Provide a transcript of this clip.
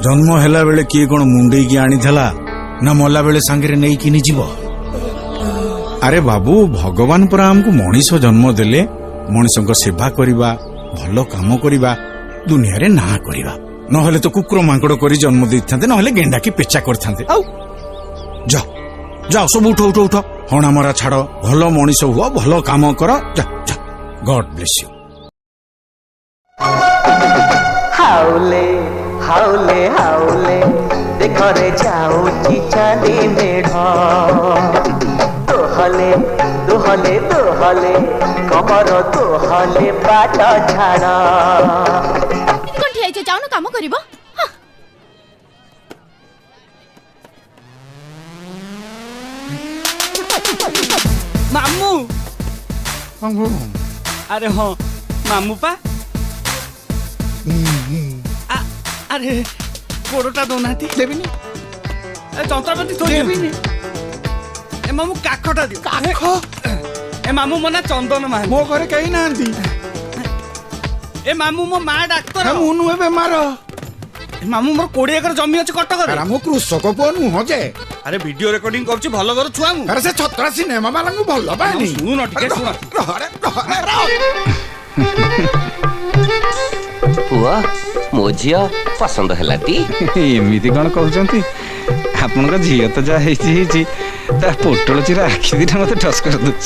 जन्म हेला बेले किए कौन मुंडे की आनी थला ना मला बेले सांगे नहीं किनी जीव। अरे बाबू भगवान पर हमको मनीष जन्म देले मनीष सेवा करवा भल काम करवा दुनिया रे ना करवा नहले तो कुकुर मांकड़ करी जन्म देते नहले गेंडा की पेचा करते जाओ जाओ सब उठ उठ उठ हणा मरा छाड़ भल मनीष हुआ भल काम कर जा जा गॉड ब्लेस यू। हाउले हाउले हाउले देखरे जाऊची चांदी मेढ़ दोहले दोहले दोहले कमर दोहले बाट छाड़ कौन ठिया छे जाउन काम करिवो। मामू अरे हाँ मामू पा अरे गोड़टा दौना देविनी जंत्रापाति तो देविनी ए मामू काखटा दियो काख ए मामू मो ना चंदन मा मो घरे कहीं ना ए मामू मो माँ डाक्तर मु नुहे बेमार मामू मोर 20 एकर जमी अछि कटक रे मो कृषक पुओ नुह जे अरे वीडियो रिकॉर्डिंग करछि भलो कर छुआ मु अरे से छतरा सिनेमा वाला को भलो पानी सुन टिके सुन पुआ मो झिया पसंद है टी एमिति कौन कहते आपन झील तो जहाँ ता पोटल चिरा आखि दिटा मत ठस कर दूच।